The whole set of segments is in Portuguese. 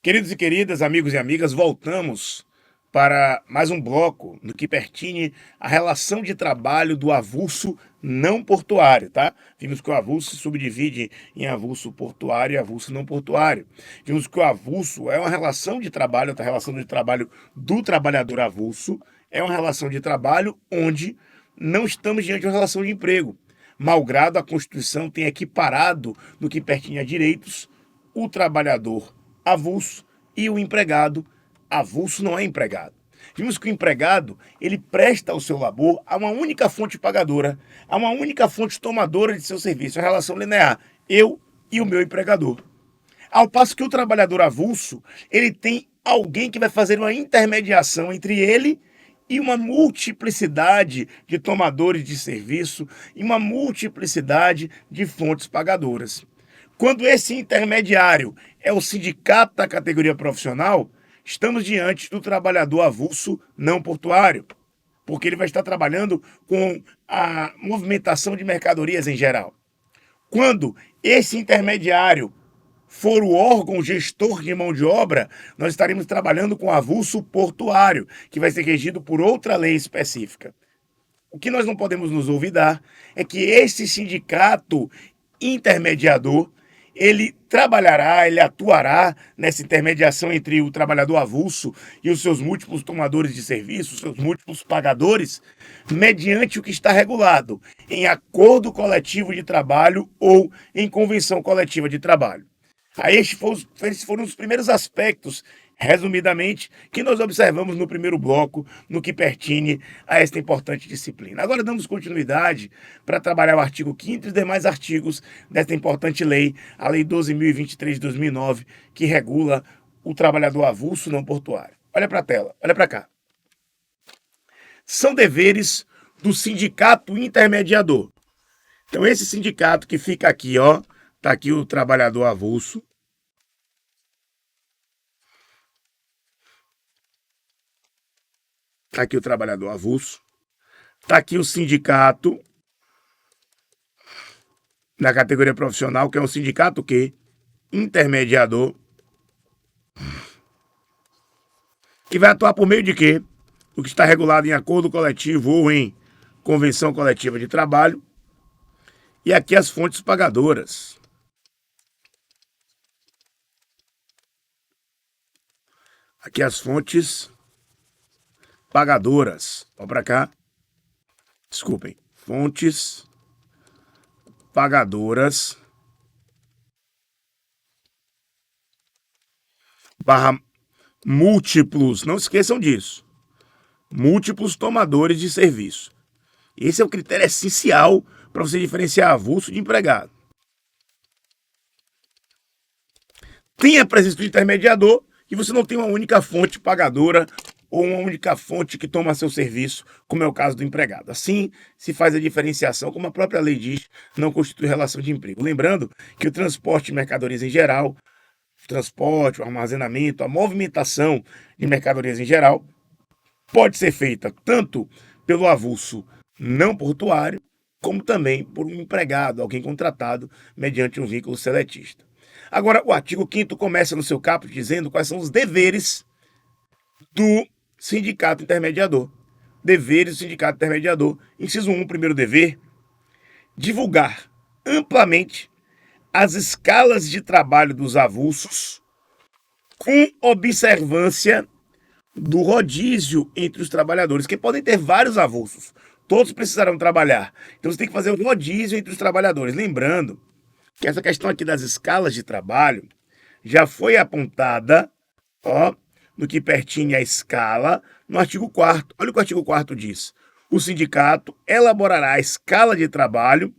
Queridos e queridas, amigos e amigas, voltamos para mais um bloco no que pertine à relação de trabalho do avulso não portuário, tá? Vimos que o avulso se subdivide em avulso portuário e avulso não portuário. Vimos que o avulso é uma relação de trabalho, outra relação de trabalho do trabalhador avulso, é uma relação de trabalho onde não estamos diante de uma relação de emprego. Malgrado a Constituição tenha equiparado no que pertine a direitos o trabalhador avulso e o empregado avulso não é empregado. Vimos que o empregado, ele presta o seu labor a uma única fonte pagadora, a uma única fonte tomadora de seu serviço, a relação linear, eu e o meu empregador. Ao passo que o trabalhador avulso, ele tem alguém que vai fazer uma intermediação entre ele e uma multiplicidade de tomadores de serviço e uma multiplicidade de fontes pagadoras. Quando esse intermediário é o sindicato da categoria profissional, estamos diante do trabalhador avulso não portuário, porque ele vai estar trabalhando com a movimentação de mercadorias em geral. Quando esse intermediário for o órgão gestor de mão de obra, nós estaremos trabalhando com avulso portuário, que vai ser regido por outra lei específica. O que nós não podemos nos olvidar é que esse sindicato intermediador, ele trabalhará, ele atuará nessa intermediação entre o trabalhador avulso e os seus múltiplos tomadores de serviço, seus múltiplos pagadores, mediante o que está regulado em acordo coletivo de trabalho ou em convenção coletiva de trabalho. Aí esses foram os primeiros aspectos, resumidamente, que nós observamos no primeiro bloco, no que pertine a esta importante disciplina. Agora damos continuidade para trabalhar o artigo 5º e os demais artigos desta importante lei, a Lei 12.023 de 2009, que regula o trabalhador avulso não portuário. Olha para a tela, olha para cá. São deveres do sindicato intermediador. Então esse sindicato que fica aqui, ó, tá aqui o trabalhador avulso. Está aqui o trabalhador avulso. Está aqui o sindicato da categoria profissional, que é um sindicato que intermediador, que vai atuar por meio de quê? O que está regulado em acordo coletivo ou em convenção coletiva de trabalho. E aqui as fontes pagadoras. Aqui as fontes pagadoras. Vamos para cá. Desculpem. Fontes pagadoras barra múltiplos. Não esqueçam disso. Múltiplos tomadores de serviço. Esse é o critério essencial para você diferenciar avulso de empregado. Tem a presença do intermediador e você não tem uma única fonte pagadora ou uma única fonte que toma seu serviço, como é o caso do empregado. Assim, se faz a diferenciação, como a própria lei diz, não constitui relação de emprego. Lembrando que o transporte de mercadorias em geral, o transporte, o armazenamento, a movimentação de mercadorias em geral, pode ser feita tanto pelo avulso não portuário, como também por um empregado, alguém contratado mediante um vínculo seletista. Agora, o artigo 5º começa no seu caput dizendo quais são os deveres do sindicato intermediador. Deveres do sindicato intermediador. Inciso 1, primeiro dever, divulgar amplamente as escalas de trabalho dos avulsos com observância do rodízio entre os trabalhadores, que podem ter vários avulsos. Todos precisarão trabalhar. Então você tem que fazer o rodízio entre os trabalhadores. Lembrando que essa questão aqui das escalas de trabalho já foi apontada, ó, no que pertine à escala, no artigo 4º. Olha o que o artigo 4º diz. O sindicato elaborará a escala de trabalho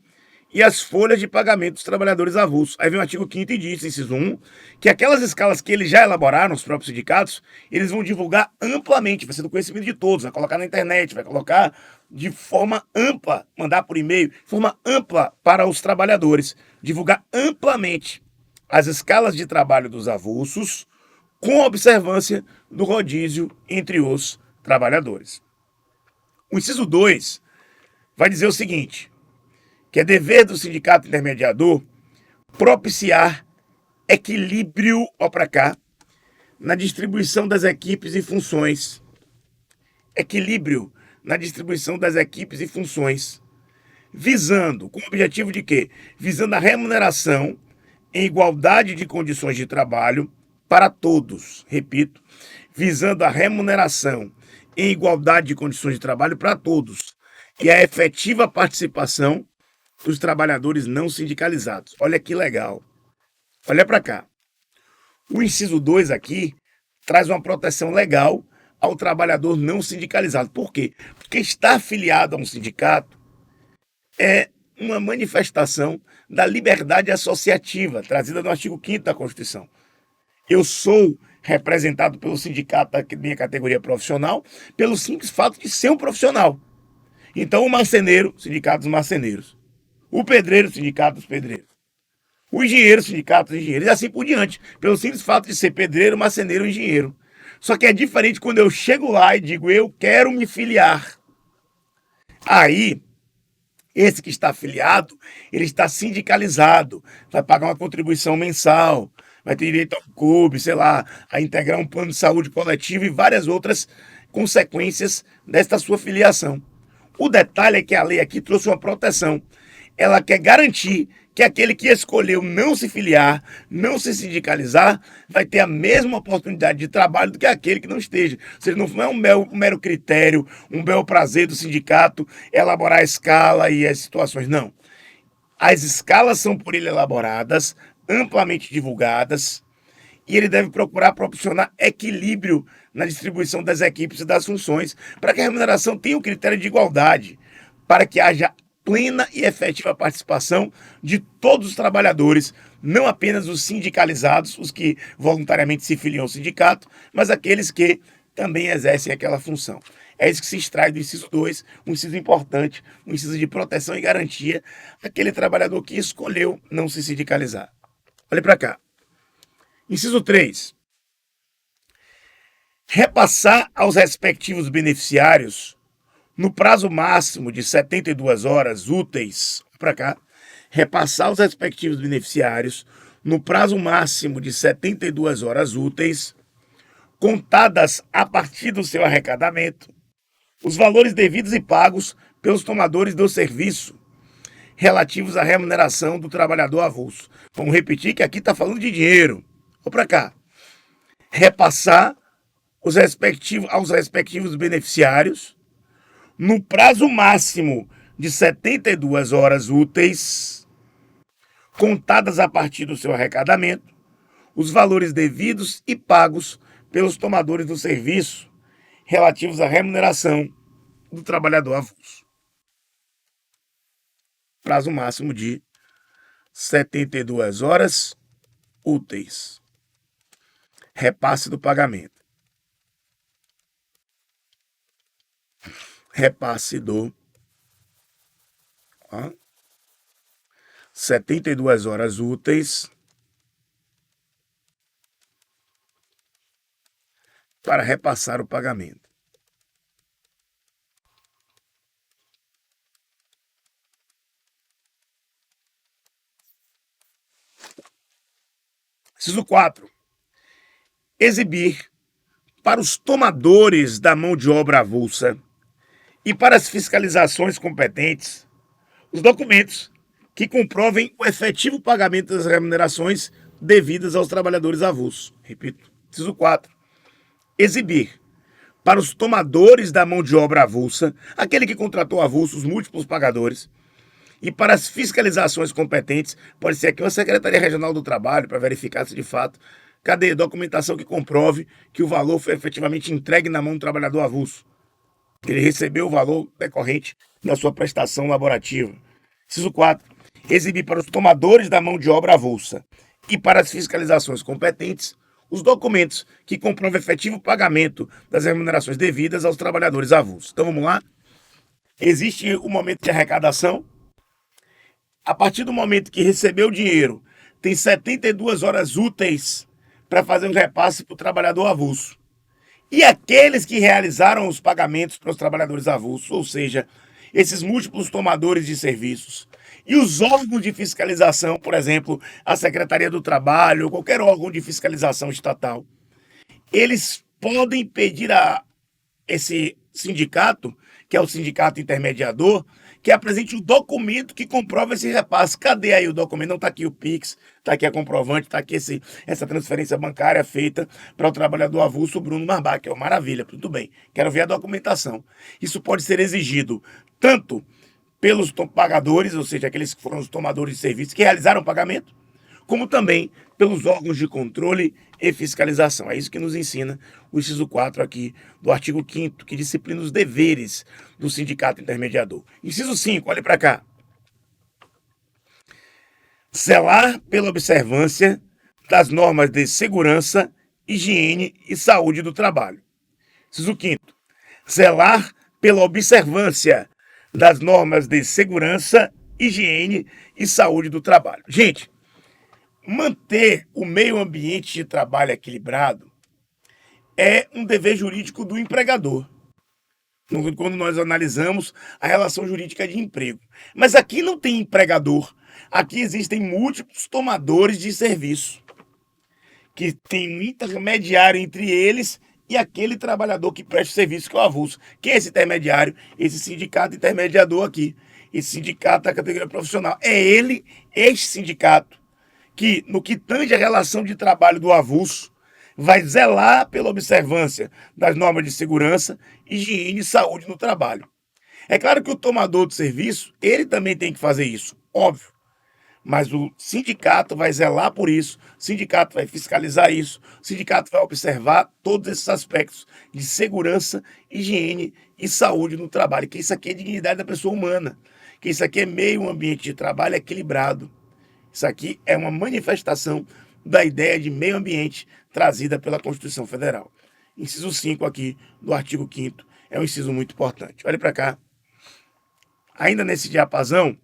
e as folhas de pagamento dos trabalhadores avulsos. Aí vem o artigo 5º e diz, inciso 1, que aquelas escalas que eles já elaboraram, os próprios sindicatos, eles vão divulgar amplamente, vai ser do conhecimento de todos, vai colocar na internet, vai colocar de forma ampla, mandar por e-mail, de forma ampla para os trabalhadores, divulgar amplamente as escalas de trabalho dos avulsos, com observância do rodízio entre os trabalhadores. O inciso 2 vai dizer o seguinte, que é dever do sindicato intermediador propiciar equilíbrio, ó para cá, na distribuição das equipes e funções. Equilíbrio na distribuição das equipes e funções. Visando, com o objetivo de quê? Visando a remuneração em igualdade de condições de trabalho para todos. Repito, visando a remuneração em igualdade de condições de trabalho para todos. E a efetiva participação dos trabalhadores não sindicalizados. Olha que legal. Olha para cá. O inciso 2 aqui traz uma proteção legal ao trabalhador não sindicalizado. Por quê? Porque estar afiliado a um sindicato é uma manifestação da liberdade associativa, trazida no artigo 5º da Constituição. Eu sou representado pelo sindicato da minha categoria profissional pelo simples fato de ser um profissional. Então, o marceneiro, sindicato dos marceneiros. O pedreiro, sindicato dos pedreiros. O engenheiro, sindicato dos engenheiros. E assim por diante, pelo simples fato de ser pedreiro, marceneiro ou engenheiro. Só que é diferente quando eu chego lá e digo, eu quero me filiar. Aí, esse que está afiliado, ele está sindicalizado, vai pagar uma contribuição mensal, vai ter direito ao clube, sei lá, a integrar um plano de saúde coletivo e várias outras consequências desta sua filiação. O detalhe é que a lei aqui trouxe uma proteção. Ela quer garantir que aquele que escolheu não se filiar, não se sindicalizar, vai ter a mesma oportunidade de trabalho do que aquele que não esteja. Ou seja, não é um mero critério, um bel prazer do sindicato elaborar a escala e as situações. Não. As escalas são por ele elaboradas, amplamente divulgadas, e ele deve procurar proporcionar equilíbrio na distribuição das equipes e das funções, para que a remuneração tenha um critério de igualdade, para que haja plena e efetiva participação de todos os trabalhadores, não apenas os sindicalizados, os que voluntariamente se filiam ao sindicato, mas aqueles que também exercem aquela função. É isso que se extrai do inciso 2, um inciso importante, um inciso de proteção e garantia àquele trabalhador que escolheu não se sindicalizar. Olha para cá. Inciso 3. Repassar aos respectivos beneficiários no prazo máximo de 72 horas úteis, para cá, repassar aos respectivos beneficiários, no prazo máximo de 72 horas úteis, contadas a partir do seu arrecadamento, os valores devidos e pagos pelos tomadores do serviço, relativos à remuneração do trabalhador avulso. Vamos repetir que aqui está falando de dinheiro. Vou para cá. Repassar aos respectivos beneficiários, no prazo máximo de 72 horas úteis, contadas a partir do seu arrecadamento, os valores devidos e pagos pelos tomadores do serviço relativos à remuneração do trabalhador avulso. Prazo máximo de 72 horas úteis. Repasse do pagamento. Repasse do 72 horas úteis para repassar o pagamento. Inciso 4. Exibir para os tomadores da mão de obra avulsa e para as fiscalizações competentes os documentos que comprovem o efetivo pagamento das remunerações devidas aos trabalhadores avulsos. Repito, inciso 4. Exibir para os tomadores da mão de obra avulsa, aquele que contratou avulso, os múltiplos pagadores, e para as fiscalizações competentes, pode ser aqui uma Secretaria Regional do Trabalho para verificar se de fato, cadê documentação que comprove que o valor foi efetivamente entregue na mão do trabalhador avulso. Ele recebeu o valor decorrente da sua prestação laborativa. Inciso 4. Exibir para os tomadores da mão de obra avulsa e para as fiscalizações competentes os documentos que comprovam efetivo pagamento das remunerações devidas aos trabalhadores avulsos. Então vamos lá. Existe o momento de arrecadação. A partir do momento que recebeu o dinheiro, tem 72 horas úteis para fazer um repasse para o trabalhador avulso. e aqueles que realizaram os pagamentos para os trabalhadores avulsos, ou seja, esses múltiplos tomadores de serviços. E os órgãos de fiscalização, por exemplo, a Secretaria do Trabalho ou qualquer órgão de fiscalização estatal, eles podem pedir a esse sindicato, que é o sindicato intermediador, que apresente o documento que comprova esse repasse. Cadê aí o documento? Não está aqui o Pix, está aqui a comprovante, está aqui essa transferência bancária feita para o trabalhador avulso Bruno Marbach. É uma maravilha, tudo bem. Quero ver a documentação. Isso pode ser exigido tanto pelos pagadores, ou seja, aqueles que foram os tomadores de serviços que realizaram o pagamento, como também pelos órgãos de controle e fiscalização. É isso que nos ensina o inciso 4 aqui do artigo 5º, que disciplina os deveres do sindicato intermediador. Inciso 5, olhe para cá. Zelar pela observância das normas de segurança, higiene e saúde do trabalho. Inciso 5º. Zelar pela observância das normas de segurança, higiene e saúde do trabalho. Gente, manter o meio ambiente de trabalho equilibrado é um dever jurídico do empregador, quando nós analisamos a relação jurídica de emprego. Mas aqui não tem empregador, aqui existem múltiplos tomadores de serviço, que tem um intermediário entre eles e aquele trabalhador que presta serviço, que é o avulso. Quem é esse intermediário? Esse sindicato intermediador aqui. Esse sindicato da categoria profissional. É ele, este sindicato, que, no que tange a relação de trabalho do avulso, vai zelar pela observância das normas de segurança, higiene e saúde no trabalho. É claro que o tomador de serviço, ele também tem que fazer isso, óbvio. Mas o sindicato vai zelar por isso, o sindicato vai fiscalizar isso, o sindicato vai observar todos esses aspectos de segurança, higiene e saúde no trabalho, que isso aqui é dignidade da pessoa humana, que isso aqui é meio ambiente de trabalho equilibrado. Isso aqui é uma manifestação da ideia de meio ambiente trazida pela Constituição Federal. Inciso 5 aqui do artigo 5º é um inciso muito importante. Olha para cá. Ainda nesse diapasão,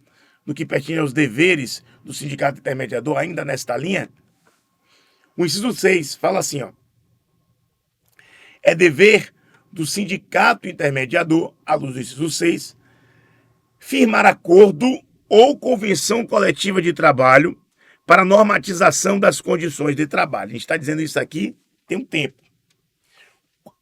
no que pertence aos deveres do sindicato intermediador, ainda nesta linha, o inciso 6 fala assim, ó. É dever do sindicato intermediador, à luz do inciso 6, firmar acordo ou convenção coletiva de trabalho para normatização das condições de trabalho. A gente está dizendo isso aqui tem um tempo.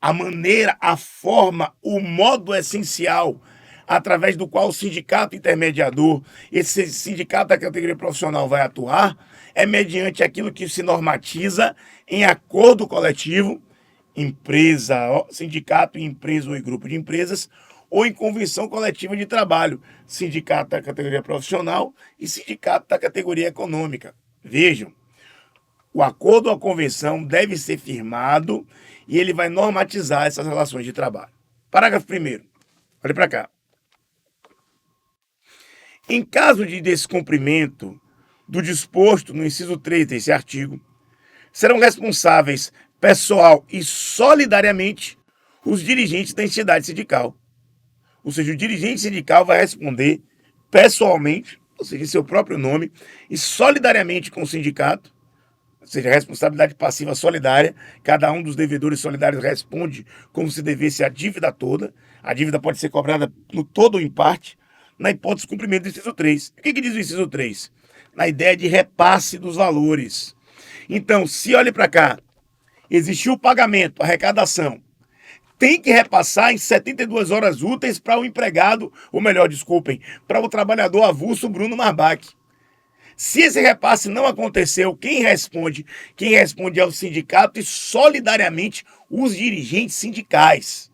A maneira, a forma, o modo essencial através do qual o sindicato intermediador, esse sindicato da categoria profissional vai atuar, é mediante aquilo que se normatiza em acordo coletivo, empresa, sindicato, empresa ou grupo de empresas, ou em convenção coletiva de trabalho, sindicato da categoria profissional e sindicato da categoria econômica. Vejam, o acordo ou a convenção deve ser firmado e ele vai normatizar essas relações de trabalho. Parágrafo 1º. Olha para cá. Em caso de descumprimento do disposto no inciso 3 desse artigo, serão responsáveis pessoal e solidariamente os dirigentes da entidade sindical. Ou seja, o dirigente sindical vai responder pessoalmente, ou seja, em seu próprio nome, e solidariamente com o sindicato, ou seja, responsabilidade passiva solidária, cada um dos devedores solidários responde como se devesse a dívida toda, a dívida pode ser cobrada no todo ou em parte, na hipótese de cumprimento do inciso 3. O que diz o inciso 3? Na ideia de repasse dos valores. Então, se olhe para cá, existiu o pagamento, a arrecadação, tem que repassar em 72 horas úteis para o empregado, ou melhor, desculpem, para o trabalhador avulso Bruno Marbach. Se esse repasse não aconteceu, quem responde? Quem responde é o sindicato e solidariamente os dirigentes sindicais.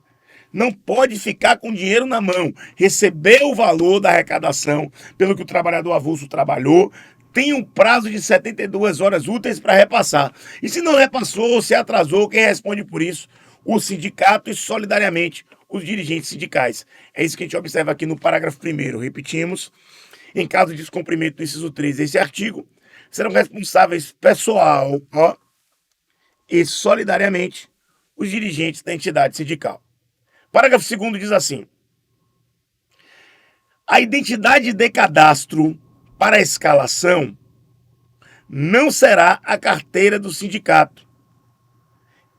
Não pode ficar com dinheiro na mão, receber o valor da arrecadação pelo que o trabalhador avulso trabalhou, tem um prazo de 72 horas úteis para repassar. E se não repassou, se atrasou, quem responde por isso? O sindicato e solidariamente os dirigentes sindicais. É isso que a gente observa aqui no parágrafo 1º. Repetimos, em caso de descumprimento do inciso 3 desse artigo, serão responsáveis pessoal e solidariamente os dirigentes da entidade sindical. Parágrafo 2º diz assim: a identidade de cadastro para a escalação não será a carteira do sindicato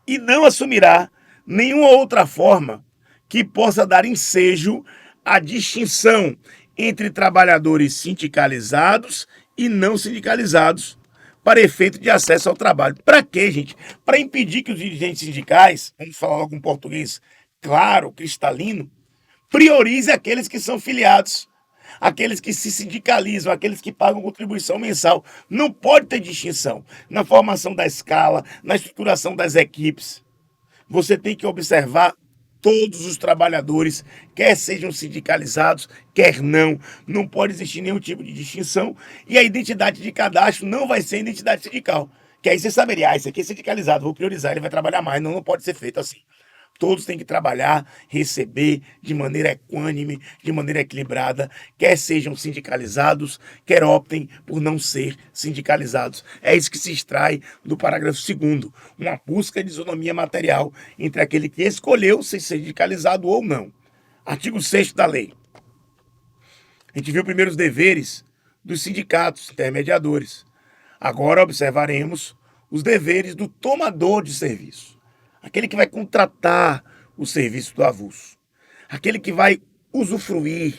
e não assumirá nenhuma outra forma que possa dar ensejo à distinção entre trabalhadores sindicalizados e não sindicalizados para efeito de acesso ao trabalho. Para quê, gente? Para impedir que os dirigentes sindicais, vamos falar logo em português claro, cristalino, priorize aqueles que são filiados, aqueles que se sindicalizam, aqueles que pagam contribuição mensal. Não pode ter distinção na formação da escala, na estruturação das equipes. Você tem que observar todos os trabalhadores, quer sejam sindicalizados, quer não. Não pode existir nenhum tipo de distinção e a identidade de cadastro não vai ser identidade sindical. Que aí você saberia, esse aqui é sindicalizado, vou priorizar, ele vai trabalhar mais. Não, não pode ser feito assim. Todos têm que trabalhar, receber de maneira equânime, de maneira equilibrada, quer sejam sindicalizados, quer optem por não ser sindicalizados. É isso que se extrai do parágrafo 2º, uma busca de isonomia material entre aquele que escolheu ser sindicalizado ou não. Artigo 6º da lei. A gente viu primeiro os deveres dos sindicatos intermediadores. Agora observaremos os deveres do tomador de serviço. Aquele que vai contratar o serviço do avulso. Aquele que vai usufruir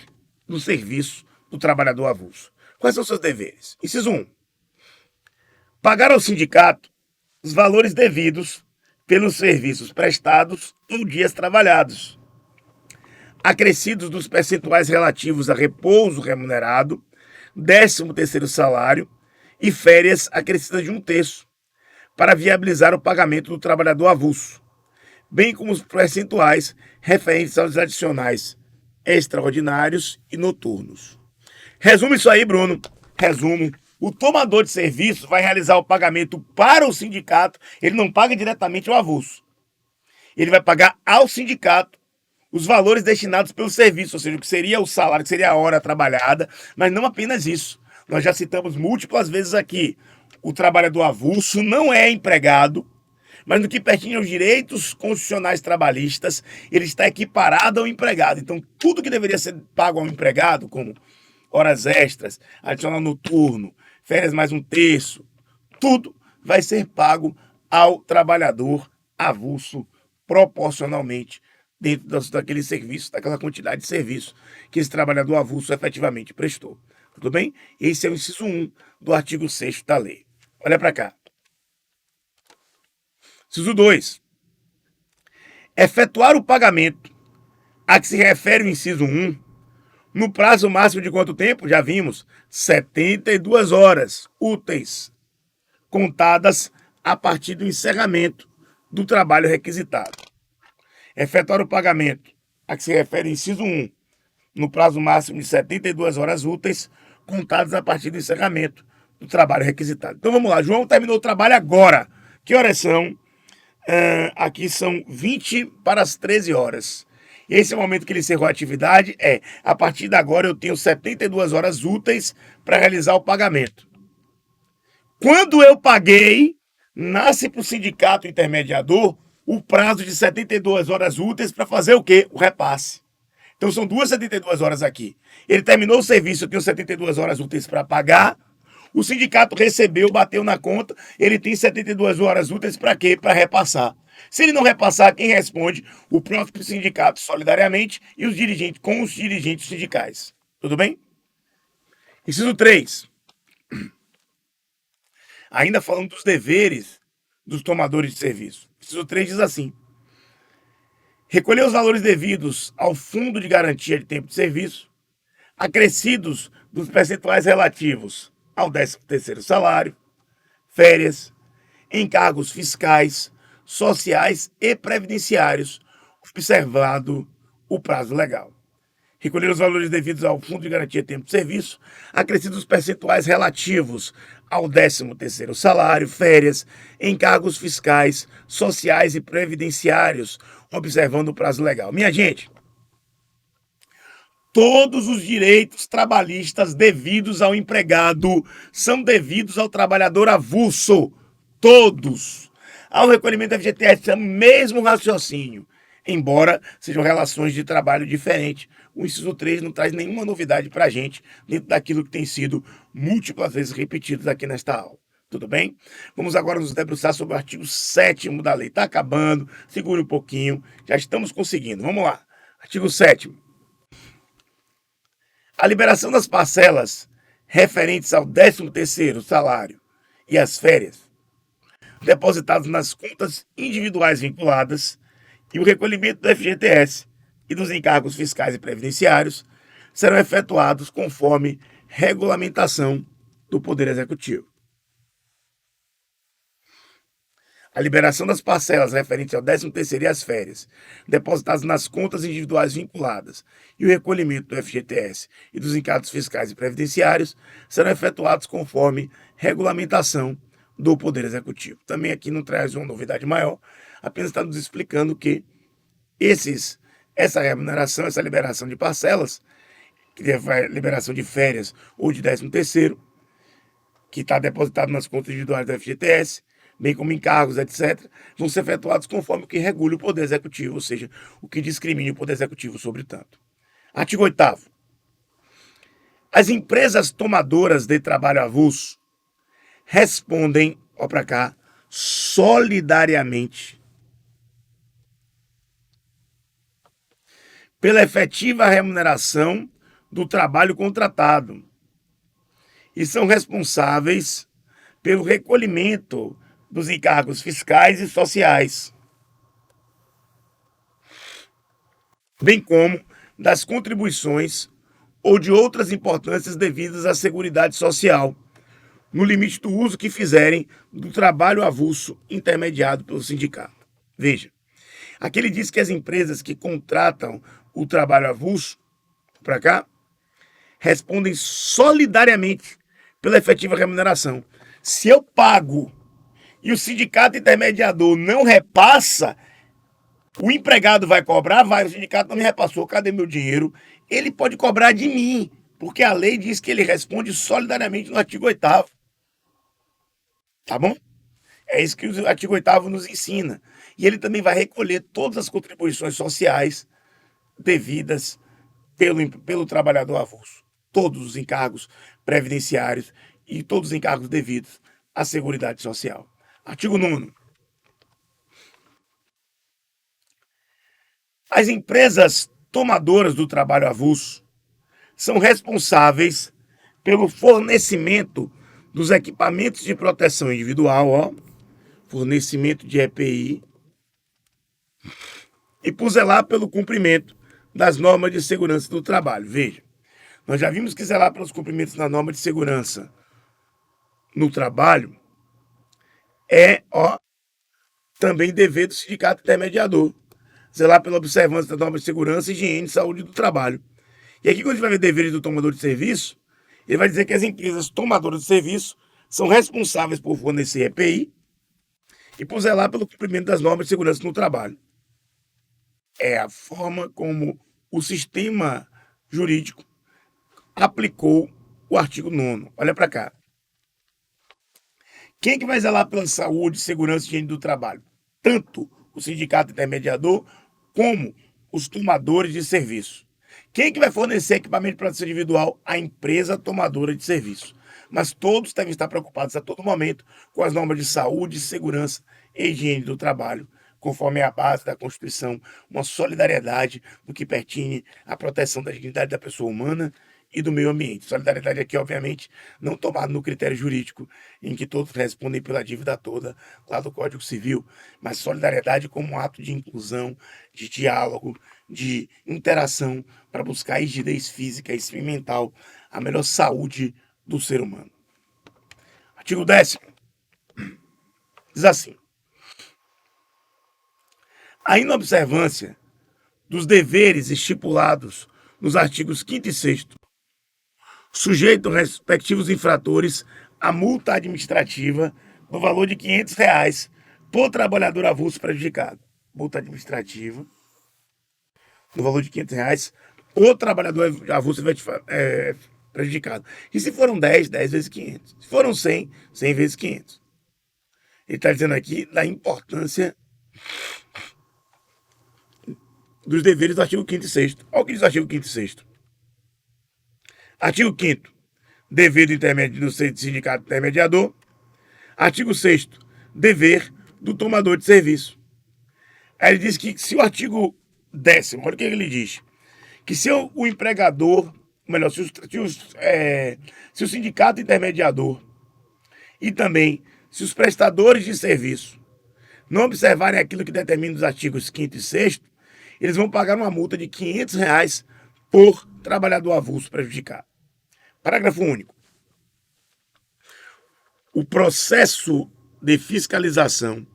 do serviço do trabalhador avulso. Quais são os seus deveres? Inciso 1. Pagar ao sindicato os valores devidos pelos serviços prestados ou dias trabalhados, acrescidos dos percentuais relativos a repouso remunerado, 13º salário e férias acrescidas de 1/3, para viabilizar o pagamento do trabalhador avulso, bem como os percentuais referentes aos adicionais extraordinários e noturnos. Resumo isso aí, Bruno. Resumo. O tomador de serviço vai realizar o pagamento para o sindicato, ele não paga diretamente ao avulso. Ele vai pagar ao sindicato os valores destinados pelo serviço, ou seja, o que seria o salário, que seria a hora trabalhada, mas não apenas isso. Nós já citamos múltiplas vezes aqui. O trabalhador avulso não é empregado, mas no que pertence aos direitos constitucionais trabalhistas, ele está equiparado ao empregado. Então, tudo que deveria ser pago ao empregado, como horas extras, adicional noturno, férias mais 1/3, tudo vai ser pago ao trabalhador avulso proporcionalmente dentro daquele serviço, daquela quantidade de serviço que esse trabalhador avulso efetivamente prestou. Tudo bem? Esse é o inciso 1 do artigo 6º da lei. Olha para cá. Inciso 2. Efetuar o pagamento a que se refere o inciso 1 no prazo máximo de quanto tempo? Já vimos, 72 horas úteis, contadas a partir do encerramento do trabalho requisitado. Efetuar o pagamento a que se refere o inciso 1 no prazo máximo de 72 horas úteis, contadas a partir do encerramento do trabalho requisitado. Então vamos lá, João terminou o trabalho agora. Que horas são? Aqui são 20 para as 13 horas. Esse é o momento que ele encerrou a atividade. A partir de agora eu tenho 72 horas úteis para realizar o pagamento. Quando eu paguei, nasce para o sindicato intermediador o prazo de 72 horas úteis para fazer o quê? O repasse. Então são 72 horas aqui. Ele terminou o serviço, eu tenho 72 horas úteis para pagar. O sindicato recebeu, bateu na conta, ele tem 72 horas úteis para quê? Para repassar. Se ele não repassar, quem responde? O próprio sindicato solidariamente e os dirigentes com os dirigentes sindicais. Tudo bem? Inciso 3. Ainda falando dos deveres dos tomadores de serviço. Inciso 3 diz assim: recolher os valores devidos ao Fundo de Garantia de Tempo de Serviço, acrescidos dos percentuais relativos ao 13º salário, férias, encargos fiscais, sociais e previdenciários, observado o prazo legal. Recolher os valores devidos ao Fundo de Garantia de Tempo de Serviço, acrescidos os percentuais relativos ao 13º salário, férias, encargos fiscais, sociais e previdenciários, observando o prazo legal. Minha gente, todos os direitos trabalhistas devidos ao empregado são devidos ao trabalhador avulso. Todos. Ao recolhimento da FGTS é o mesmo raciocínio, embora sejam relações de trabalho diferentes. O inciso 3 não traz nenhuma novidade para a gente dentro daquilo que tem sido múltiplas vezes repetido aqui nesta aula. Tudo bem? Vamos agora nos debruçar sobre o artigo 7º da lei. Está acabando, segure um pouquinho, já estamos conseguindo. Vamos lá. Artigo 7º. A liberação das parcelas referentes ao 13º salário e às férias, depositados nas contas individuais vinculadas, e o recolhimento do FGTS e dos encargos fiscais e previdenciários serão efetuados conforme regulamentação do Poder Executivo. A liberação das parcelas referentes ao 13º e às férias, depositadas nas contas individuais vinculadas, e o recolhimento do FGTS e dos encargos fiscais e previdenciários serão efetuados conforme regulamentação do Poder Executivo. Também aqui não traz uma novidade maior, apenas está nos explicando que essa remuneração, essa liberação de parcelas, que é liberação de férias ou de 13º, que está depositado nas contas individuais do FGTS, bem como encargos, etc., vão ser efetuados conforme o que regule o Poder Executivo, ou seja, o que discrimine o Poder Executivo sobre tanto. Artigo 8º. As empresas tomadoras de trabalho avulso respondem, ó para cá, solidariamente pela efetiva remuneração do trabalho contratado e são responsáveis pelo recolhimento dos encargos fiscais e sociais, bem como das contribuições ou de outras importâncias devidas à Seguridade Social, no limite do uso que fizerem do trabalho avulso intermediado pelo sindicato. Veja, aqui ele diz que as empresas que contratam o trabalho avulso, para cá, respondem solidariamente pela efetiva remuneração. Se eu pago e o sindicato intermediador não repassa, o empregado vai cobrar, o sindicato não me repassou, cadê meu dinheiro? Ele pode cobrar de mim, porque a lei diz que ele responde solidariamente no artigo 8º. Tá bom? É isso que o artigo 8º nos ensina. E ele também vai recolher todas as contribuições sociais devidas pelo trabalhador avulso. Todos os encargos previdenciários e todos os encargos devidos à Seguridade Social. Artigo 9º. As empresas tomadoras do trabalho avulso são responsáveis pelo fornecimento dos equipamentos de proteção individual, fornecimento de EPI, e por zelar pelo cumprimento das normas de segurança do trabalho. Veja, nós já vimos que zelar pelos cumprimentos da norma de segurança no trabalho é também dever do sindicato intermediador. Zelar pela observância da norma de segurança, higiene e saúde do trabalho. E aqui, quando a gente vai ver deveres do tomador de serviço, ele vai dizer que as empresas tomadoras de serviço são responsáveis por fornecer EPI e por zelar pelo cumprimento das normas de segurança no trabalho. É a forma como o sistema jurídico aplicou o artigo 9º. Olha para cá. Quem que vai zelar pela saúde, segurança e higiene do trabalho? Tanto o sindicato intermediador como os tomadores de serviço. Quem que vai fornecer equipamento de proteção individual? A empresa tomadora de serviço. Mas todos devem estar preocupados a todo momento com as normas de saúde, segurança e higiene do trabalho, conforme é a base da Constituição, uma solidariedade no que pertine à proteção da dignidade da pessoa humana e do meio ambiente. Solidariedade aqui, obviamente, não tomada no critério jurídico, em que todos respondem pela dívida toda lá do Código Civil, mas solidariedade como um ato de inclusão, de diálogo, de interação para buscar a rigidez física e mental, a melhor saúde do ser humano. Artigo 10º. Diz assim: a inobservância dos deveres estipulados nos artigos 5º e 6º sujeitam respectivos infratores a multa administrativa no valor de R$ 500 por trabalhador avulso prejudicado. Multa administrativa no valor de R$ 500 por trabalhador avulso prejudicado. E se foram 10 vezes 500. Se foram 100 vezes 500. Ele está dizendo aqui da importância dos deveres do artigo 5º e 6º. Olha o que diz o artigo 5º e 6º. Artigo 5º. Dever do sindicato intermediador Artigo 6º, dever do tomador de serviço. Aí ele diz que se o artigo 10º, olha o que ele diz, que se o empregador, melhor, se o sindicato intermediador e também se os prestadores de serviço não observarem aquilo que determina os artigos 5º e 6º, eles vão pagar uma multa de R$ 500 por trabalhador avulso prejudicado. Parágrafo único. O processo de fiscalização,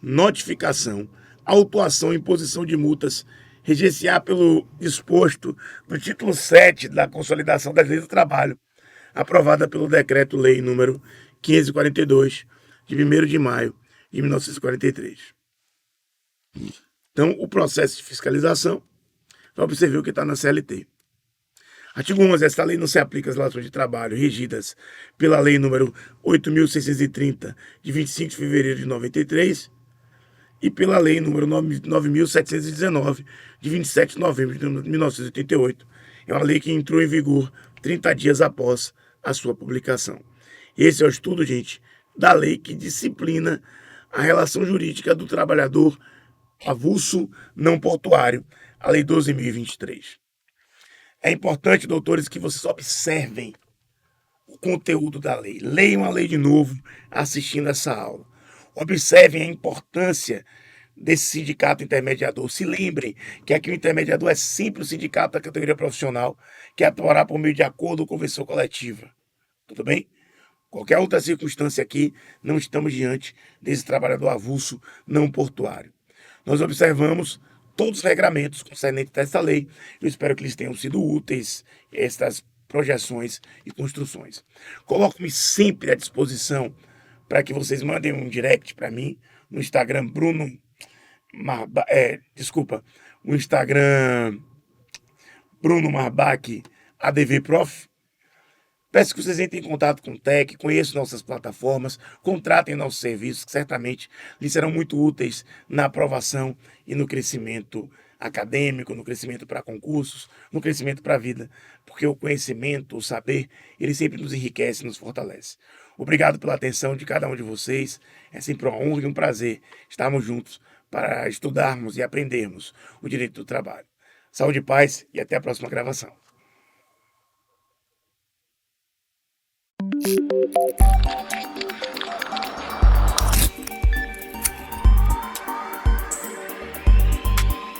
notificação, autuação e imposição de multas reger-se-á pelo disposto do título 7 da Consolidação das Leis do Trabalho, aprovada pelo Decreto-Lei número 542, de 1º de maio de 1943. Então, o processo de fiscalização, vai observar o que está na CLT. Artigo 11. Esta lei não se aplica às relações de trabalho regidas pela Lei número 8.630, de 25 de fevereiro de 93, e pela Lei número 9.719, de 27 de novembro de 1988. É uma lei que entrou em vigor 30 dias após a sua publicação. Esse é o estudo, gente, da lei que disciplina a relação jurídica do trabalhador avulso não portuário, a Lei 12.023. É importante, doutores, que vocês observem o conteúdo da lei. Leiam a lei de novo assistindo essa aula. Observem a importância desse sindicato intermediador. Se lembrem que aqui o intermediador é sempre o sindicato da categoria profissional que atuará por meio de acordo ou convenção coletiva. Tudo bem? Qualquer outra circunstância aqui, não estamos diante desse trabalhador avulso não portuário. Nós observamos todos os regramentos concernentes a esta lei. Eu espero que eles tenham sido úteis, estas projeções e construções. Coloco-me sempre à disposição para que vocês mandem um direct para mim no Instagram o Instagram Bruno Marbach ADV Prof. Peço que vocês entrem em contato com o TEC, conheçam nossas plataformas, contratem nossos serviços, que certamente lhes serão muito úteis na aprovação e no crescimento acadêmico, no crescimento para concursos, no crescimento para a vida, porque o conhecimento, o saber, ele sempre nos enriquece e nos fortalece. Obrigado pela atenção de cada um de vocês, é sempre uma honra e um prazer estarmos juntos para estudarmos e aprendermos o direito do trabalho. Saúde e paz e até a próxima gravação.